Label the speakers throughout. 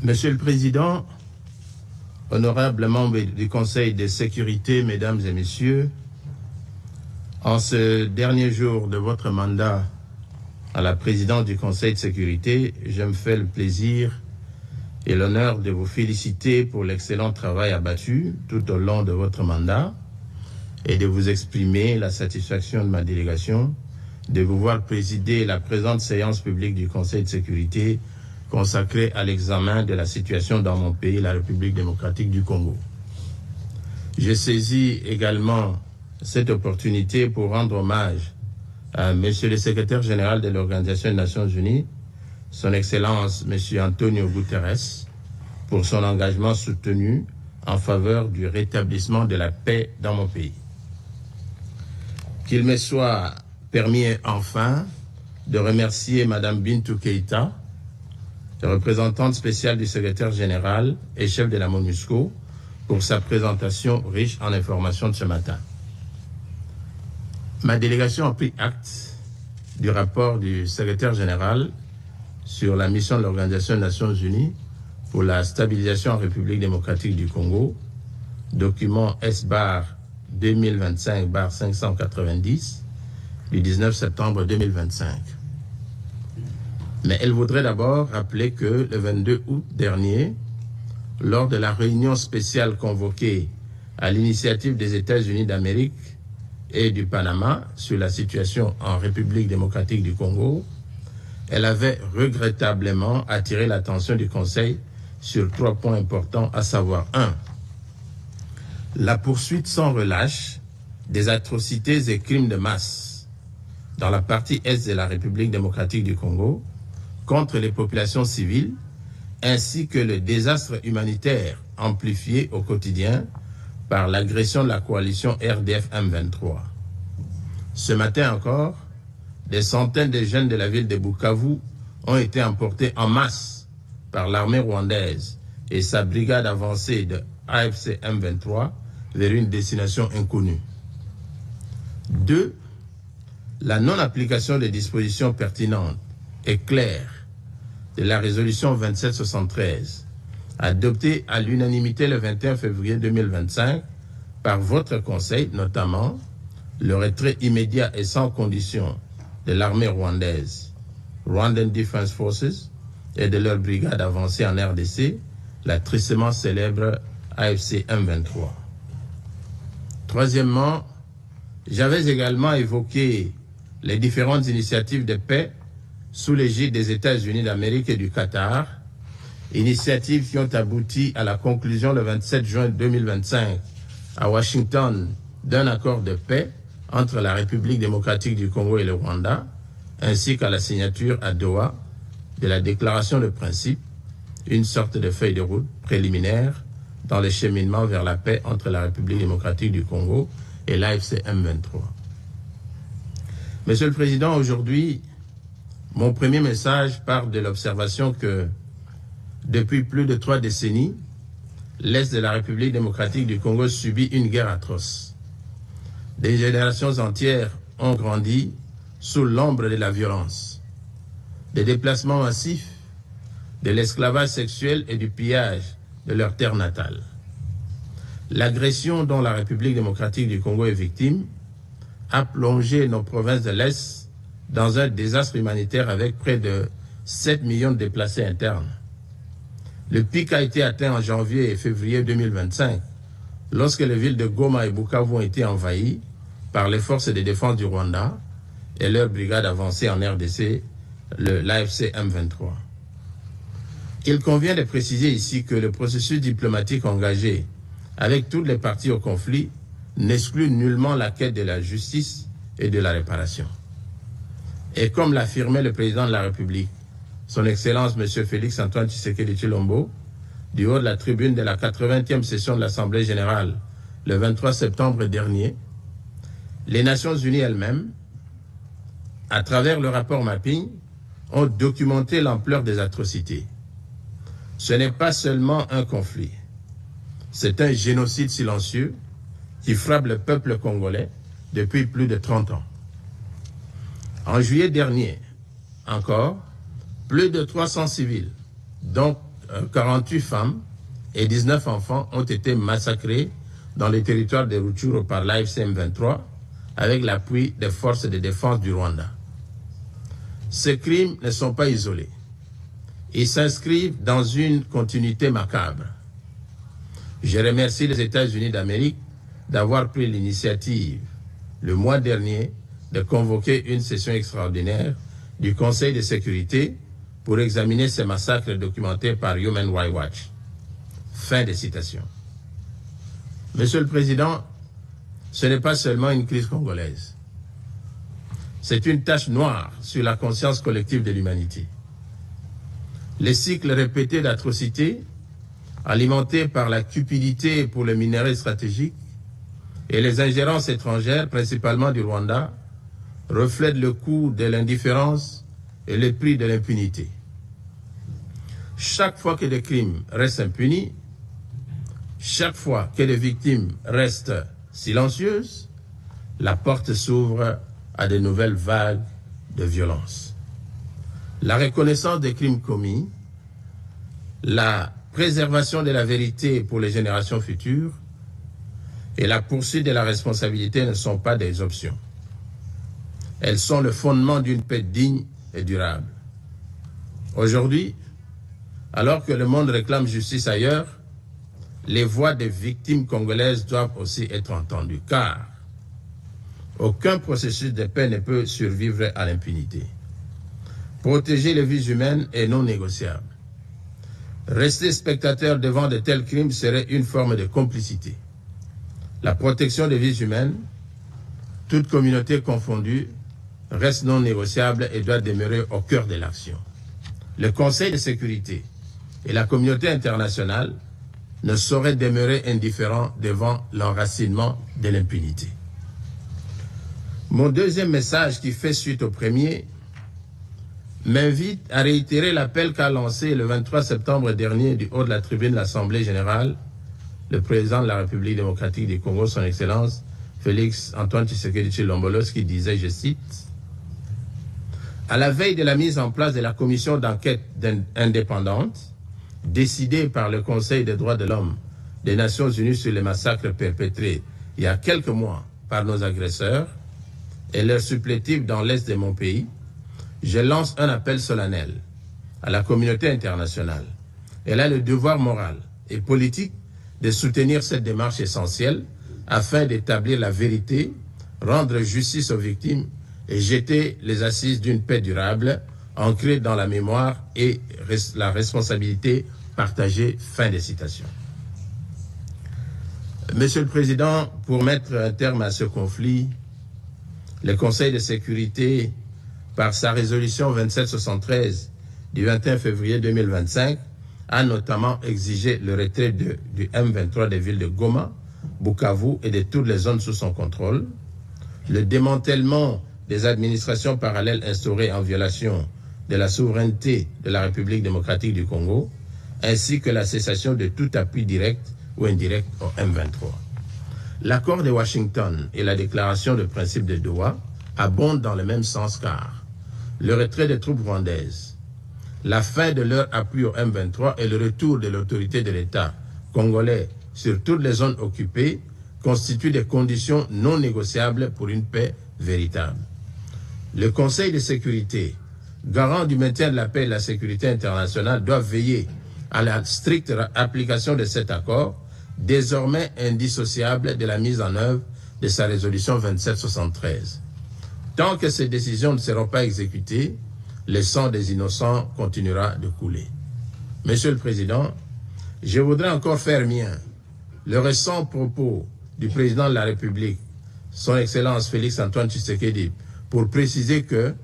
Speaker 1: Monsieur le Président, honorables membres du Conseil de sécurité, mesdames et messieurs, en ce dernier jour de votre mandat à la présidence du Conseil de sécurité, je me fais le plaisir et l'honneur de vous féliciter pour l'excellent travail abattu tout au long de votre mandat et de vous exprimer la satisfaction de ma délégation de vous voir présider la présente séance publique du Conseil de sécurité consacrée à l'examen de la situation dans mon pays, la République démocratique du Congo. Je saisis également cette opportunité pour rendre hommage à Monsieur le secrétaire général de l'Organisation des Nations Unies, Son Excellence Monsieur Antonio Guterres, pour son engagement soutenu en faveur du rétablissement de la paix dans mon pays. Qu'il me soit permis enfin de remercier Madame Bintou Keïta, représentante spéciale du secrétaire général et chef de la MONUSCO, pour sa présentation riche en informations de ce matin. Ma délégation a pris acte du rapport du secrétaire général sur la mission de l'Organisation des Nations Unies pour la stabilisation en République démocratique du Congo, document S-bar 2025-590 du 19 septembre 2025. Mais elle voudrait d'abord rappeler que le 22 août dernier, lors de la réunion spéciale convoquée à l'initiative des États-Unis d'Amérique et du Panama sur la situation en République démocratique du Congo, elle avait regrettablement attiré l'attention du Conseil sur 3 points importants, à savoir 1. La poursuite sans relâche des atrocités et crimes de masse dans la partie est de la République démocratique du Congo contre les populations civiles, ainsi que le désastre humanitaire amplifié au quotidien par l'agression de la coalition RDF M23. Ce matin encore, des centaines de jeunes de la ville de Bukavu ont été emportés en masse par l'armée rwandaise et sa brigade avancée de AFC M23 vers une destination inconnue. 2. La non-application des dispositions pertinentes et claires de la résolution 2773, adoptée à l'unanimité le 21 février 2025 par votre Conseil, notamment le retrait immédiat et sans condition de l'armée rwandaise, Rwandan Defense Forces, et de leur brigade avancée en RDC, la tristement célèbre AFC M23. Troisièmement, j'avais également évoqué les différentes initiatives de paix sous l'égide des États-Unis d'Amérique et du Qatar, initiatives qui ont abouti à la conclusion le 27 juin 2025 à Washington d'un accord de paix entre la République démocratique du Congo et le Rwanda, ainsi qu'à la signature à Doha de la déclaration de principe, une sorte de feuille de route préliminaire dans le cheminement vers la paix entre la République démocratique du Congo et l'AFC M23. Monsieur le Président, aujourd'hui, mon premier message part de l'observation que, depuis plus de 3 décennies, l'Est de la République démocratique du Congo subit une guerre atroce. Des générations entières ont grandi sous l'ombre de la violence, des déplacements massifs, de l'esclavage sexuel et du pillage de leur terre natale. L'agression dont la République démocratique du Congo est victime a plongé nos provinces de l'Est dans un désastre humanitaire avec près de 7 millions de déplacés internes. Le pic a été atteint en janvier et février 2025, lorsque les villes de Goma et Bukavu ont été envahies par les forces de défense du Rwanda et leur brigade avancée en RDC, l'AFC M23. Il convient de préciser ici que le processus diplomatique engagé avec toutes les parties au conflit n'exclut nullement la quête de la justice et de la réparation. Et comme l'affirmait le président de la République, Son Excellence M. Félix-Antoine Tshisekedi Tshilombo, du haut de la tribune de la 80e session de l'Assemblée générale le 23 septembre dernier, les Nations unies elles-mêmes, à travers le rapport Mapping, ont documenté l'ampleur des atrocités. Ce n'est pas seulement un conflit, c'est un génocide silencieux qui frappe le peuple congolais depuis plus de 30 ans. En juillet dernier, encore, plus de 300 civils, dont 48 femmes et 19 enfants ont été massacrés dans les territoires de Rutshuru par l'AFC M23 avec l'appui des forces de défense du Rwanda. Ces crimes ne sont pas isolés. Ils s'inscrivent dans une continuité macabre. Je remercie les États-Unis d'Amérique d'avoir pris l'initiative le mois dernier de convoquer une session extraordinaire du Conseil de sécurité pour examiner ces massacres documentés par Human Rights Watch. Fin de citation. Monsieur le Président, ce n'est pas seulement une crise congolaise. C'est une tache noire sur la conscience collective de l'humanité. Les cycles répétés d'atrocités, alimentés par la cupidité pour les minerais stratégiques et les ingérences étrangères, principalement du Rwanda, reflètent le coût de l'indifférence et le prix de l'impunité. Chaque fois que des crimes restent impunis, chaque fois que les victimes restent silencieuses, la porte s'ouvre à de nouvelles vagues de violence. La reconnaissance des crimes commis, la préservation de la vérité pour les générations futures et la poursuite de la responsabilité ne sont pas des options. Elles sont le fondement d'une paix digne et durable. Aujourd'hui, alors que le monde réclame justice ailleurs, les voix des victimes congolaises doivent aussi être entendues, car aucun processus de paix ne peut survivre à l'impunité. Protéger les vies humaines est non négociable. Rester spectateur devant de tels crimes serait une forme de complicité. La protection des vies humaines, toute communauté confondue, reste non négociable et doit demeurer au cœur de l'action. Le Conseil de sécurité et la communauté internationale ne sauraient demeurer indifférents devant l'enracinement de l'impunité. Mon deuxième message, qui fait suite au premier, m'invite à réitérer l'appel qu'a lancé le 23 septembre dernier du haut de la tribune de l'Assemblée générale le président de la République démocratique du Congo, son Excellence Félix Antoine Tshisekedi Tshilombo, qui disait, je cite, « À la veille de la mise en place de la commission d'enquête indépendante, décidée par le Conseil des droits de l'homme des Nations Unies sur les massacres perpétrés il y a quelques mois par nos agresseurs et leurs supplétifs dans l'est de mon pays, je lance un appel solennel à la communauté internationale. Elle a le devoir moral et politique de soutenir cette démarche essentielle afin d'établir la vérité, rendre justice aux victimes et jeter les assises d'une paix durable ancrée dans la mémoire et la responsabilité partagée. Fin de citation. Monsieur le Président, pour mettre un terme à ce conflit, le Conseil de sécurité, par sa résolution 2773 du 21 février 2025, a notamment exigé le retrait du M23 des villes de Goma, Bukavu et de toutes les zones sous son contrôle, le démantèlement des administrations parallèles instaurées en violation de la souveraineté de la République démocratique du Congo, ainsi que la cessation de tout appui direct ou indirect au M23. L'accord de Washington et la déclaration de principe de Doha abondent dans le même sens, car le retrait des troupes rwandaises, la fin de leur appui au M23 et le retour de l'autorité de l'État congolais sur toutes les zones occupées constituent des conditions non négociables pour une paix véritable. Le Conseil de sécurité, garant du maintien de la paix et de la sécurité internationale, doit veiller à la stricte application de cet accord, désormais indissociable de la mise en œuvre de sa résolution 2773. Tant que ces décisions ne seront pas exécutées, le sang des innocents continuera de couler. Monsieur le Président, je voudrais encore faire mien le récent propos du président de la République, son Excellence Félix Antoine Tshisekedi, pour préciser que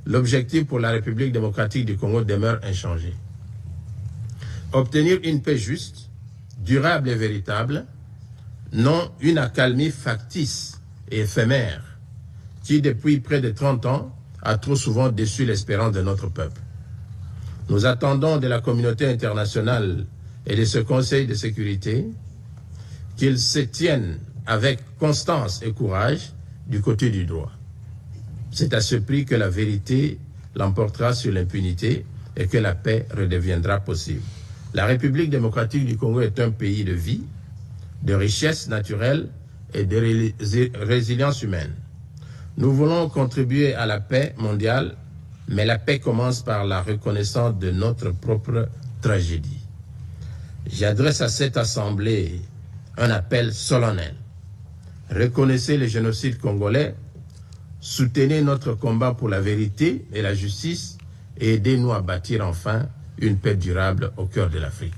Speaker 1: l'objectif pour la République démocratique du Congo demeure inchangé. Obtenir une paix juste, durable et véritable, non une accalmie factice et éphémère qui, depuis près de 30 ans, a trop souvent déçu l'espérance de notre peuple. Nous attendons de la communauté internationale et de ce Conseil de sécurité qu'ils se tiennent avec constance et courage du côté du droit. C'est à ce prix que la vérité l'emportera sur l'impunité et que la paix redeviendra possible. La République démocratique du Congo est un pays de vie, de richesse naturelle et de résilience humaine. Nous voulons contribuer à la paix mondiale, mais la paix commence par la reconnaissance de notre propre tragédie. J'adresse à cette Assemblée un appel solennel. Reconnaissez le génocide congolais, soutenez notre combat pour la vérité et la justice et aidez-nous à bâtir enfin une paix durable au cœur de l'Afrique.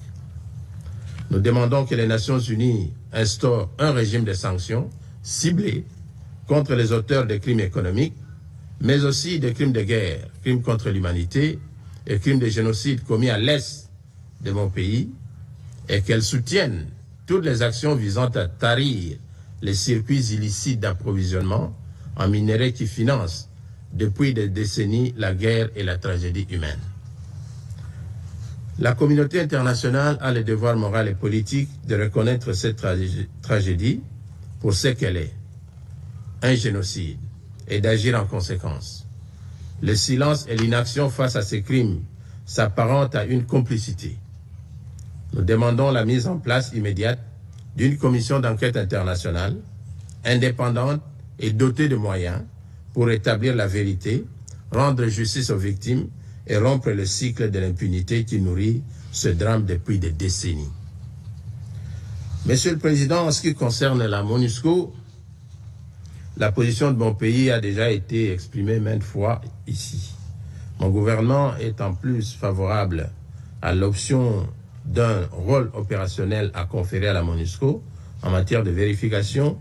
Speaker 1: Nous demandons que les Nations Unies instaurent un régime de sanctions ciblées contre les auteurs de crimes économiques, mais aussi des crimes de guerre, crimes contre l'humanité et crimes de génocide commis à l'est de mon pays, et qu'elles soutiennent toutes les actions visant à tarir les circuits illicites d'approvisionnement en minerais qui financent depuis des décennies la guerre et la tragédie humaine. La communauté internationale a le devoir moral et politique de reconnaître cette tragédie pour ce qu'elle est, un génocide, et d'agir en conséquence. Le silence et l'inaction face à ces crimes s'apparentent à une complicité. Nous demandons la mise en place immédiate d'une commission d'enquête internationale, indépendante et dotée de moyens pour établir la vérité, rendre justice aux victimes et rompre le cycle de l'impunité qui nourrit ce drame depuis des décennies. Monsieur le Président, en ce qui concerne la MONUSCO, la position de mon pays a déjà été exprimée maintes fois ici. Mon gouvernement est en plus favorable à l'option d'un rôle opérationnel à conférer à la MONUSCO en matière de vérification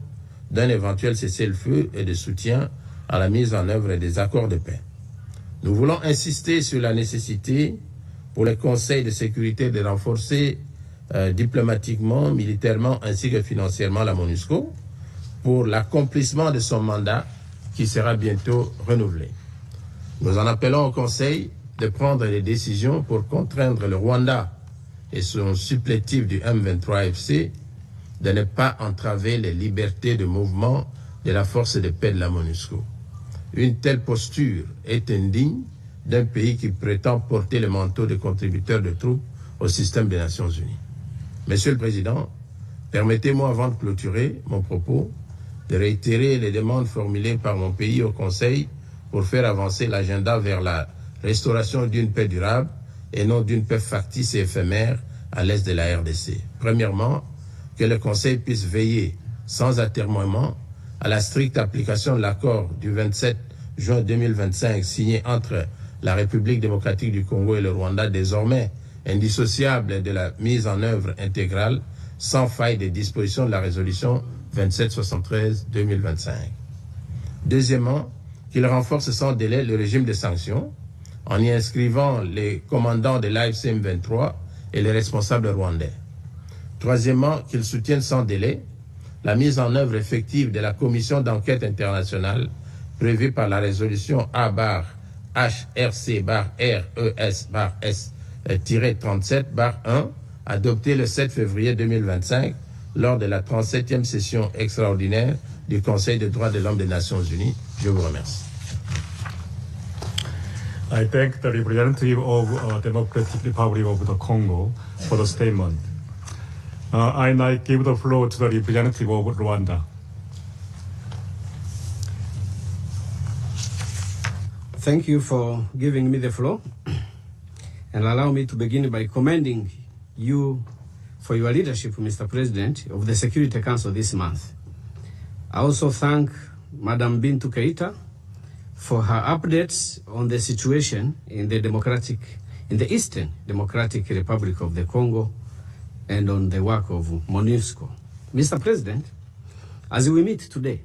Speaker 1: d'un éventuel cessez-le-feu et de soutien à la mise en œuvre des accords de paix. Nous voulons insister sur la nécessité pour le Conseil de sécurité de renforcer diplomatiquement, militairement ainsi que financièrement la MONUSCO pour l'accomplissement de son mandat qui sera bientôt renouvelé. Nous en appelons au Conseil de prendre des décisions pour contraindre le Rwanda et son supplétif du M23FC de ne pas entraver les libertés de mouvement de la force de paix de la MONUSCO. Une telle posture est indigne d'un pays qui prétend porter le manteau de contributeur de troupes au système des Nations Unies. Monsieur le Président, permettez-moi avant de clôturer mon propos de réitérer les demandes formulées par mon pays au Conseil pour faire avancer l'agenda vers la restauration d'une paix durable et non d'une paix factice et éphémère à l'est de la RDC. Premièrement, que le Conseil puisse veiller sans atermoiement à la stricte application de l'accord du 27 juin 2025 signé entre la République démocratique du Congo et le Rwanda, désormais indissociable de la mise en œuvre intégrale sans faille des dispositions de la résolution 2773-2025. Deuxièmement, qu'il renforce sans délai le régime de sanctions en y inscrivant les commandants de l'AFC M23 et les responsables rwandais. Troisièmement, qu'il soutienne sans délai la mise en œuvre effective de la commission d'enquête internationale prévue par la résolution A-HRC-RES-S-1 adoptée le 7 février 2025 lors de la 37e session extraordinaire du Conseil des droits de l'homme des Nations Unies. Je vous remercie.
Speaker 2: I thank the representative of Democratic Republic of the Congo for the statement. I now give the floor to the representative of Rwanda.
Speaker 3: Thank you for giving me the floor. And allow me to begin by commending you for your leadership, Mr. President, of the Security Council this month. I also thank Madam Bintou Keita for her updates on the situation in the Eastern Democratic Republic of the Congo and on the work of MONUSCO. Mr. President, as we meet today,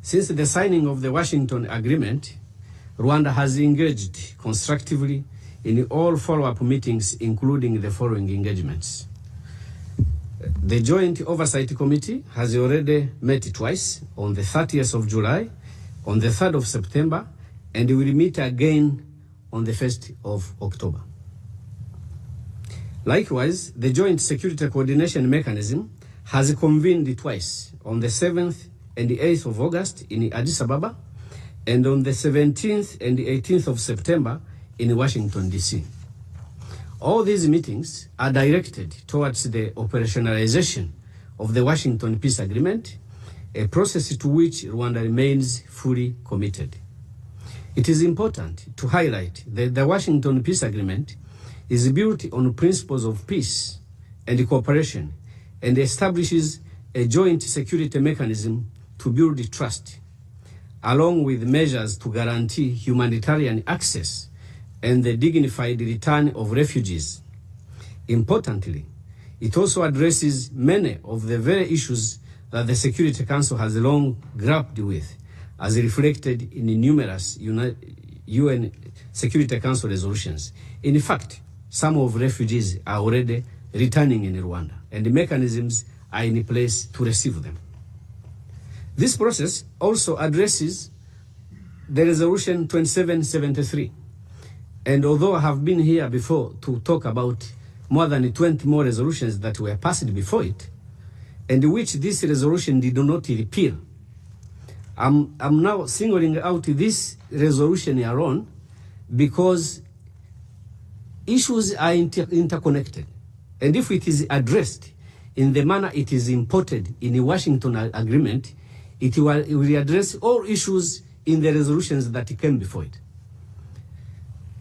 Speaker 3: since the signing of the Washington Agreement, Rwanda has engaged constructively in all follow-up meetings, including the following engagements. The Joint Oversight Committee has already met twice, on the 30th of July, on the 3rd of September, and will meet again on the 1st of October. Likewise, the Joint Security Coordination Mechanism has convened twice, on the 7th and the 8th of August in Addis Ababa, and on the 17th and the 18th of September in Washington, D.C. All these meetings are directed towards the operationalization of the Washington Peace Agreement, a process to which Rwanda remains fully committed. It is important to highlight that the Washington Peace Agreement is built on principles of peace and cooperation and establishes a joint security mechanism to build trust, along with measures to guarantee humanitarian access and the dignified return of refugees. Importantly, it also addresses many of the very issues that the Security Council has long grappled with, as reflected in numerous UN Security Council resolutions. In fact, some of refugees are already returning in Rwanda, and the mechanisms are in place to receive them. This process also addresses the Resolution 2773. And although I have been here before to talk about more than 20 more resolutions that were passed before it, and which this resolution did not repeal, I'm now singling out this resolution alone because issues are interconnected. And if it is addressed in the manner it is imported in the Washington Agreement, it will address all issues in the resolutions that came before it.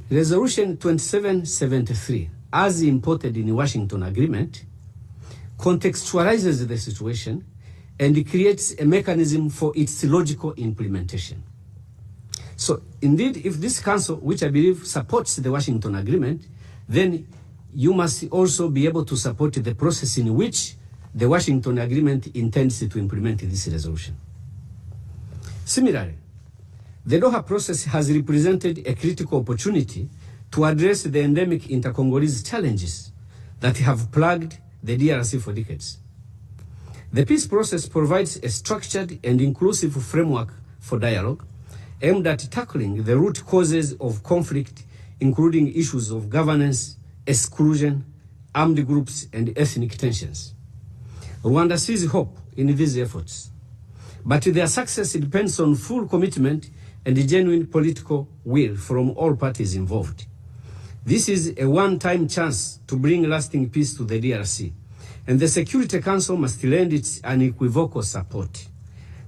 Speaker 3: Resolution 2773, as imported in the Washington Agreement, contextualizes the situation and creates a mechanism for its logical implementation. So indeed, if this council, which I believe supports the Washington Agreement, then you must also be able to support the process in which the Washington Agreement intends to implement this resolution. Similarly, the Doha process has represented a critical opportunity to address the endemic inter-Congolese challenges that have plagued the DRC for decades. The peace process provides a structured and inclusive framework for dialogue aimed at tackling the root causes of conflict, including issues of governance, exclusion, armed groups, and ethnic tensions. Rwanda sees hope in these efforts, but their success depends on full commitment and genuine political will from all parties involved. This is a one-time chance to bring lasting peace to the DRC, and the Security Council must lend its unequivocal support.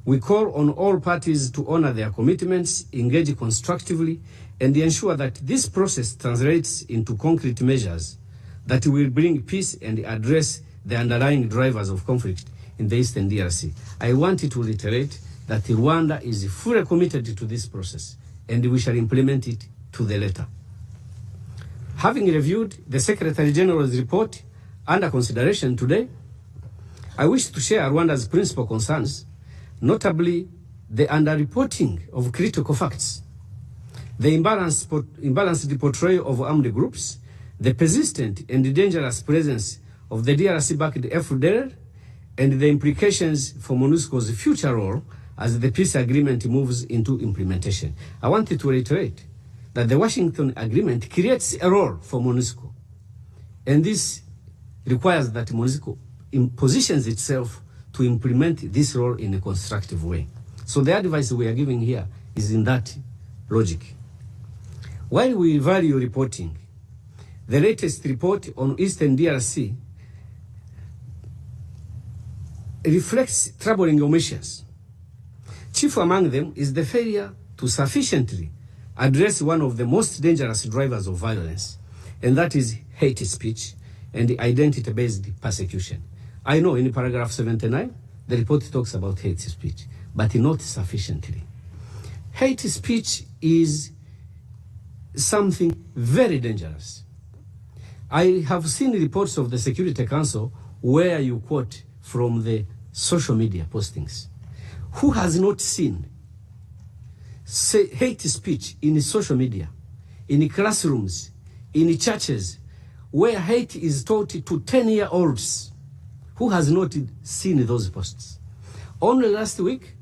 Speaker 3: We call on all parties to honor their commitments, engage constructively, and ensure that this process translates into concrete measures that will bring peace and address the underlying drivers of conflict in the Eastern DRC. I want to reiterate that Rwanda is fully committed to this process, and we shall implement it to the letter. Having reviewed the Secretary General's report under consideration today, I wish to share Rwanda's principal concerns, notably the underreporting of critical facts, the imbalanced portrayal of armed groups, the persistent and dangerous presence of the DRC-backed FDLR, and the implications for MONUSCO's future role as the peace agreement moves into implementation. I wanted to reiterate that the Washington Agreement creates a role for MONUSCO, and this requires that MONUSCO positions itself to implement this role in a constructive way. So the advice we are giving here is in that logic. While we value reporting, the latest report on Eastern DRC reflects troubling omissions. Chief among them is the failure to sufficiently address one of the most dangerous drivers of violence, and that is hate speech and identity-based persecution. I know in paragraph 79, the report talks about hate speech, but not sufficiently. Hate speech is something very dangerous. I have seen reports of the Security Council where you quote from the social media postings. Who has not seen hate speech in social media, in classrooms, in churches, where hate is taught to 10-year-olds? Who has not seen those posts? Only last week,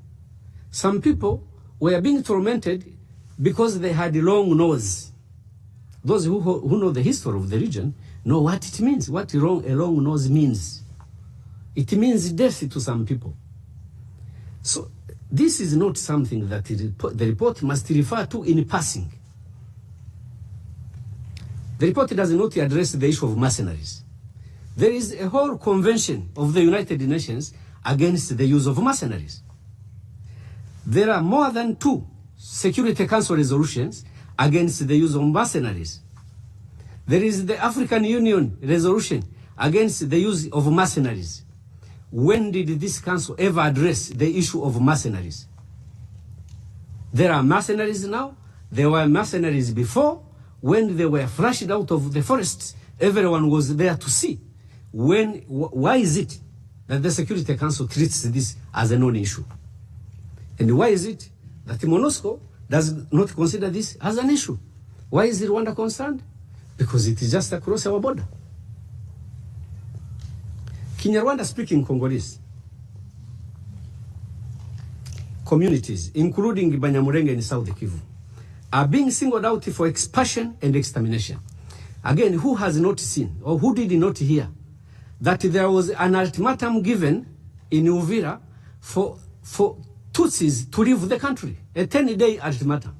Speaker 3: some people were being tormented because they had a long nose. Those who know the history of the region know what it means, what a long nose means. It means death to some people. So this is not something that the report must refer to in passing. The report does not address the issue of mercenaries. There is a whole convention of the United Nations against the use of mercenaries. There are more than 2 Security Council resolutions against the use of mercenaries. There is the African Union resolution against the use of mercenaries. When did this council ever address the issue of mercenaries? There are mercenaries now. There were mercenaries before. When they were flushed out of the forests, everyone was there to see. Why is it that the Security Council treats this as a non-issue? And why is it that MONUSCO does not consider this as an issue? Why is Rwanda concerned? Because it is just across our border. Kinyarwanda speaking Congolese communities, including Banyamulenge in South Kivu, are being singled out for expulsion and extermination. Again, who has not seen or who did not hear that there was an ultimatum given in Uvira for Tutsis to leave the country, a 10-day ultimatum.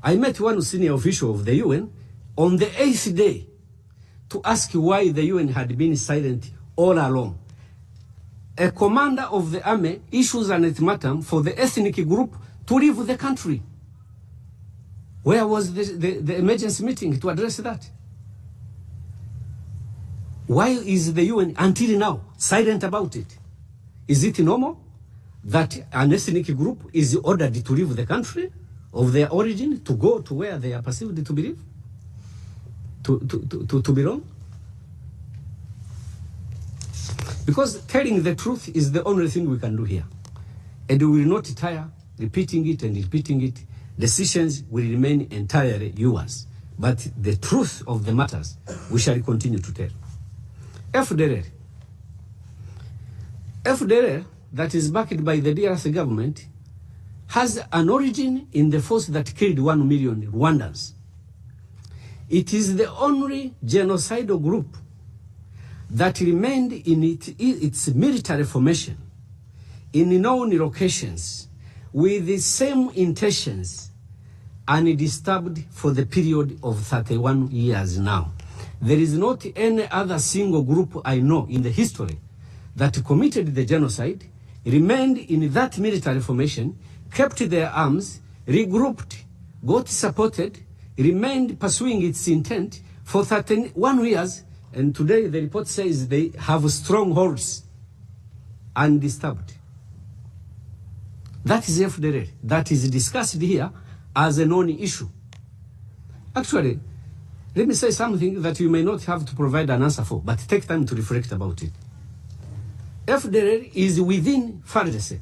Speaker 3: I met one senior official of the UN on the 8th day to ask why the UN had been silent all along. A commander of the army issues an ultimatum for the ethnic group to leave the country. Where was the emergency meeting to address that? Why is the UN until now silent about it? Is it normal that an ethnic group is ordered to leave the country of their origin to go to where they are perceived to believe, to belong? Because telling the truth is the only thing we can do here. And we will not tire repeating it and repeating it. Decisions will remain entirely yours. But the truth of the matters, we shall continue to tell. FDLR, that is backed by the DRC government, has an origin in the force that killed 1 million Rwandans. It is the only genocidal group that remained in its military formation in known locations with the same intentions undisturbed for the period of 31 years now. There is not any other single group I know in the history that committed the genocide, remained in that military formation, kept their arms, regrouped, got supported, remained pursuing its intent for 31 years, and today the report says they have strongholds undisturbed. That is FDLR. That is discussed here as a non-issue. Actually, let me say something that you may not have to provide an answer for, but take time to reflect about it. FDLR is within FARDC,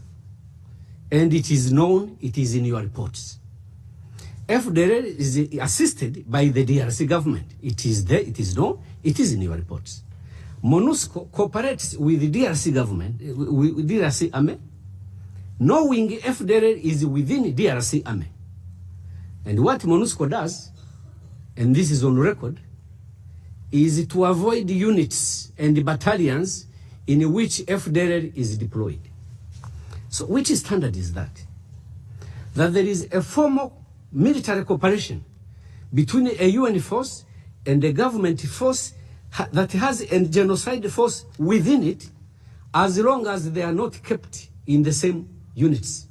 Speaker 3: and it is known, it is in your reports. FDLR is assisted by the DRC government. It is there, it is known, it is in your reports. MONUSCO cooperates with the DRC government, with DRC army, knowing FDLR is within DRC army. And what MONUSCO does, and this is on record, is to avoid units and battalions in which FDLR is deployed. So which standard is that? That there is a formal military cooperation between a UN force and a government force that has a genocide force within it, as long as they are not kept in the same units.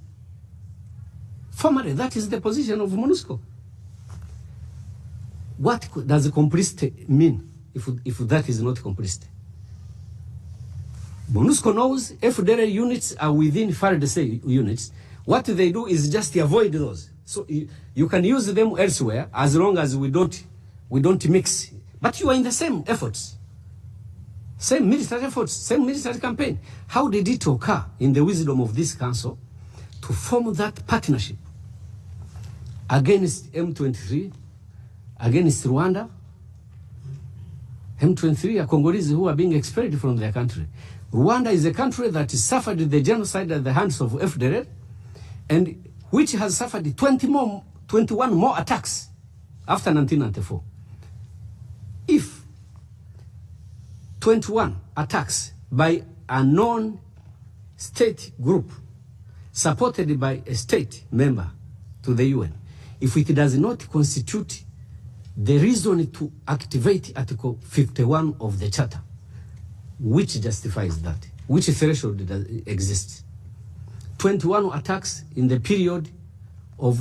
Speaker 3: Formally, that is the position of MONUSCO. What does complicity mean if that is not complicity? MONUSCO knows FDLR units are within FARDC units. What they do is just avoid those. So you can use them elsewhere as long as we don't mix. But you are in the same efforts. Same military efforts, same military campaign. How did it occur in the wisdom of this council to form that partnership against M23, against Rwanda? M23 are Congolese who are being expelled from their country. Rwanda is a country that suffered the genocide at the hands of FDLR, and which has suffered 21 more attacks after 1994. If 21 attacks by a non-state group supported by a state member to the UN, if it does not constitute the reason to activate Article 51 of the Charter, which justifies that, which threshold exists. 21 attacks in the period of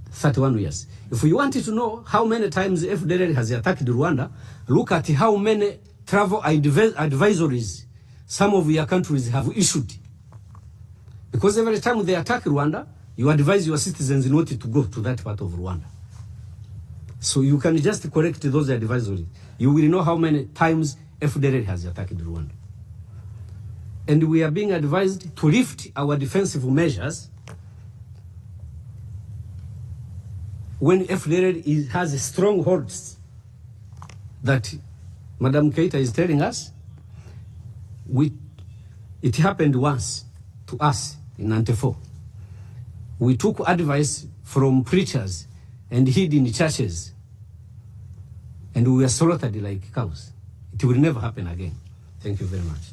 Speaker 3: 31 years. If we wanted to know how many times FDLR has attacked Rwanda, look at how many travel advisories some of your countries have issued. Because every time they attack Rwanda, you advise your citizens not to go to that part of Rwanda. So you can just correct those advisories. You will know how many times FDLR has attacked Rwanda. And we are being advised to lift our defensive measures when FDLR has strongholds that Madam Keita is telling us. It happened once to us in 94. We took advice from preachers and hid in churches, and we were slaughtered like cows. It will never happen again. Thank you very much.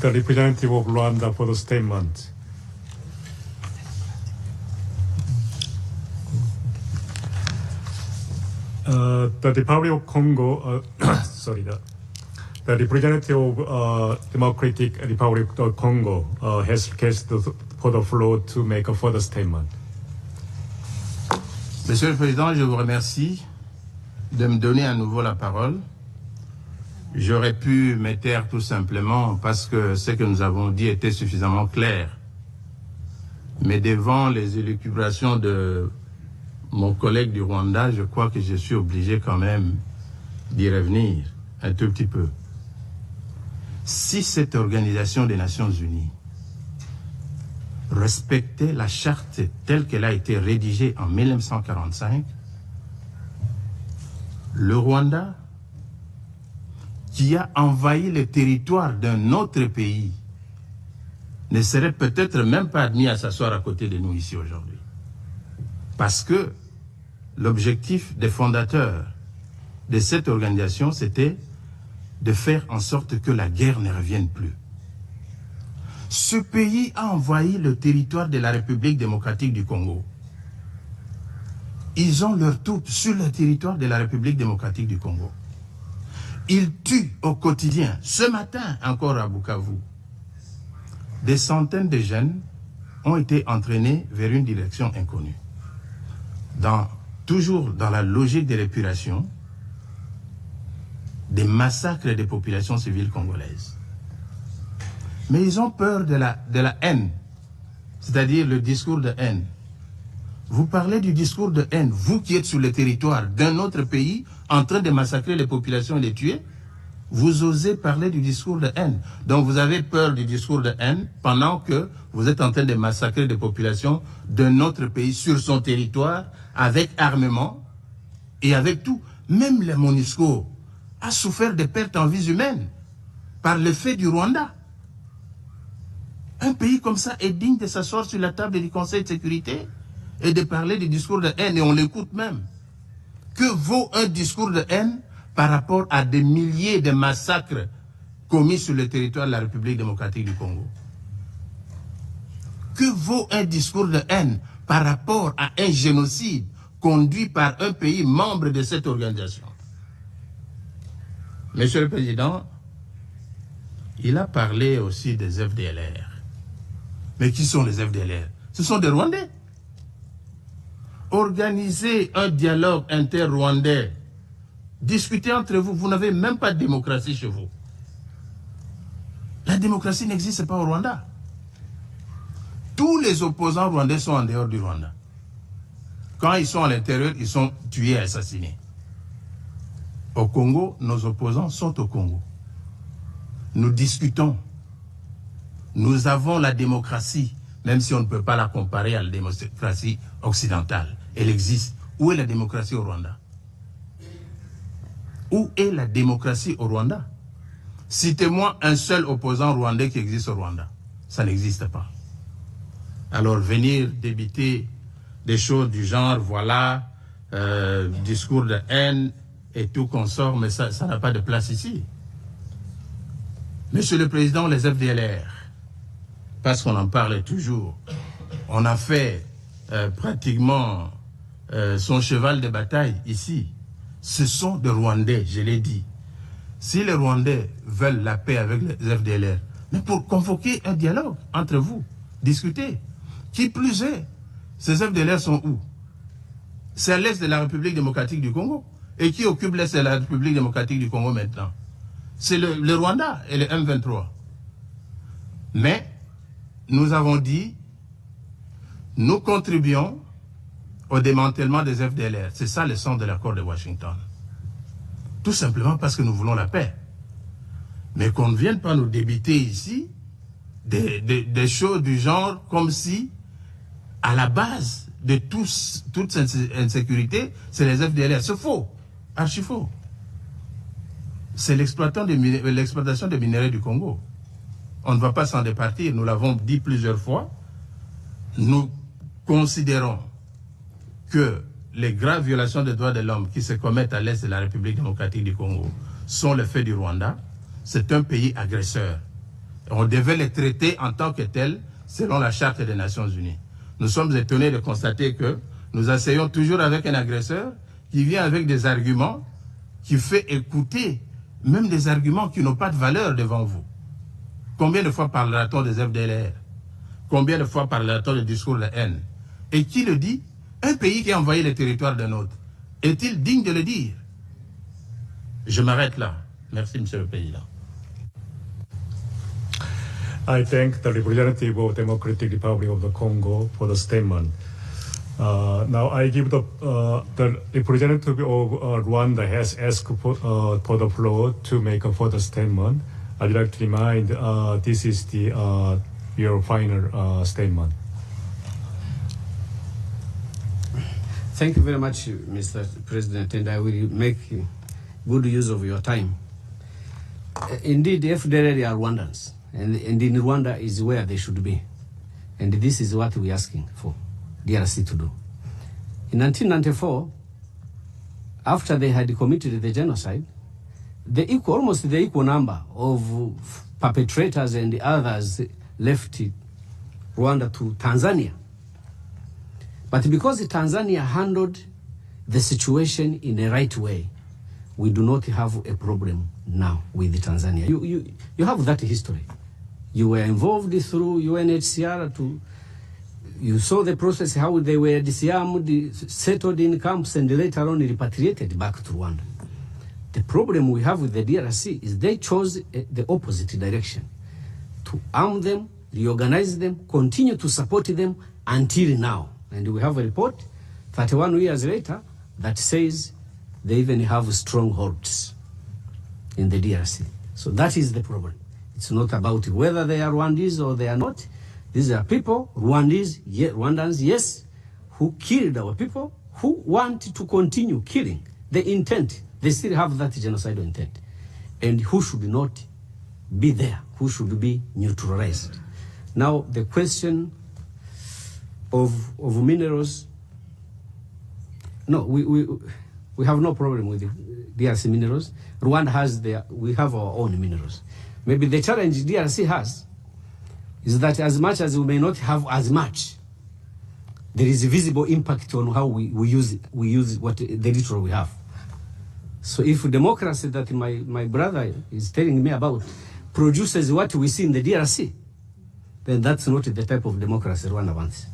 Speaker 2: The representative of Rwanda for the statement. The Republic of Congo, the representative of Democratic Republic of Congo has requested for the floor to make a further statement.
Speaker 1: Monsieur le Président, je vous remercie de me donner à nouveau la parole. J'aurais pu me taire tout simplement parce que ce que nous avons dit était suffisamment clair. Mais devant les élucubrations de mon collègue du Rwanda, je crois que je suis obligé quand même d'y revenir un tout petit peu. Si cette organisation des Nations Unies respectait la charte telle qu'elle a été rédigée en 1945, le Rwanda, qui a envahi le territoire d'un autre pays, ne serait peut-être même pas admis à s'asseoir à côté de nous ici aujourd'hui. Parce que l'objectif des fondateurs de cette organisation, c'était de faire en sorte que la guerre ne revienne plus. Ce pays a envahi le territoire de la République démocratique du Congo. Ils ont leurs troupes sur le territoire de la République démocratique du Congo. Ils tuent au quotidien. Ce matin, encore à Bukavu, des centaines de jeunes ont été entraînés vers une direction inconnue. Toujours dans la logique de l'épuration, des massacres des populations civiles congolaises. Mais ils ont peur de la haine, c'est-à-dire le discours de haine. Vous parlez du discours de haine, vous qui êtes sur le territoire d'un autre pays, en train de massacrer les populations et les tuer, vous osez parler du discours de haine. Donc vous avez peur du discours de haine pendant que vous êtes en train de massacrer des populations d'un autre pays sur son territoire, avec armement et avec tout. Même le MONUSCO a souffert de pertes en vies humaines par le fait du Rwanda. Un pays comme ça est digne de s'asseoir sur la table du Conseil de sécurité et de parler du discours de haine, et on l'écoute même. Que vaut un discours de haine par rapport à des milliers de massacres commis sur le territoire de la République démocratique du Congo? Que vaut un discours de haine par rapport à un génocide conduit par un pays membre de cette organisation? Monsieur le Président, il a parlé aussi des FDLR. Mais qui sont les FDLR? Ce sont des Rwandais. Organisez un dialogue inter-rwandais. Discutez entre vous. Vous n'avez même pas de démocratie chez vous. La démocratie n'existe pas au Rwanda. Tous les opposants rwandais sont en dehors du Rwanda. Quand ils sont à l'intérieur, ils sont tués et assassinés. Au Congo, nos opposants sont au Congo. Nous discutons. Nous avons la démocratie, même si on ne peut pas la comparer à la démocratie occidentale. Elle existe. Où est la démocratie au Rwanda? Où est la démocratie au Rwanda? Citez-moi un seul opposant rwandais qui existe au Rwanda. Ça n'existe pas. Alors venir débiter des choses du genre, voilà, discours de haine et tout consort, mais ça n'a pas de place ici. Monsieur le Président, les FDLR, parce qu'on en parle toujours, on a fait pratiquement son cheval de bataille ici. Ce sont des Rwandais, je l'ai dit. Si les Rwandais veulent la paix avec les FDLR, mais pour convoquer un dialogue entre vous, discuter. Qui plus est, ces FDLR sont où? C'est à l'est de la République démocratique du Congo. Et qui occupe l'est de la République démocratique du Congo maintenant? C'est le Rwanda et le M23. Mais nous avons dit, nous contribuons au démantèlement des FDLR. C'est ça le sens de l'accord de Washington. Tout simplement parce que nous voulons la paix. Mais qu'on ne vienne pas nous débiter ici des choses du genre comme si, à la base de toute cette insécurité, c'est les FDLR. C'est faux, archi faux. C'est l'exploitation des minerais du Congo. On ne va pas s'en départir, nous l'avons dit plusieurs fois. Nous considérons que les graves violations des droits de l'homme qui se commettent à l'est de la République démocratique du Congo sont le fait du Rwanda. C'est un pays agresseur. On devait les traiter en tant que tels selon la Charte des Nations Unies. Nous sommes étonnés de constater que nous essayons toujours avec un agresseur qui vient avec des arguments, qui fait écouter même des arguments qui n'ont pas de valeur devant vous. Combien de fois parlera-t-on des FDLR? Combien de fois parlera-t-on du discours de haine? Et qui le dit? Un pays qui a envahi les territoires d'un autre. Est-il digne de le dire? Je m'arrête là. Merci, Monsieur le Président.
Speaker 2: I thank the representative of Democratic Republic of the Congo for the statement. Now I give the representative of Rwanda has asked for the floor to make a further statement. I'd like to remind this is your final statement.
Speaker 3: Thank you very much, Mr. President, and I will make good use of your time. Indeed, the FDLR are Rwandans, and in Rwanda is where they should be. And this is what we're asking for DRC to do. In 1994, after they had committed the genocide, almost the equal number of perpetrators and others left Rwanda to Tanzania. But because Tanzania handled the situation in the right way, we do not have a problem now with Tanzania. You have that history. You were involved through UNHCR you saw the process, how they were disarmed, settled in camps, and later on repatriated back to Rwanda. The problem we have with the DRC is they chose the opposite direction, to arm them, reorganize them, continue to support them until now. And we have a report 31 years later that says they even have strongholds in the DRC. So that is the problem. It's not about whether they are Rwandese or they are not. These are people, Rwandans, yes, who killed our people, who want to continue killing. The intent, they still have that genocidal intent. And who should not be there, who should be neutralized. Now, the question of minerals, no, we have no problem with the DRC minerals. Rwanda has we have our own minerals. Maybe the challenge DRC has is that as much as we may not have as much, there is a visible impact on how we use what the little we have. So if democracy that my brother is telling me about produces what we see in the DRC, then that's not the type of democracy Rwanda wants.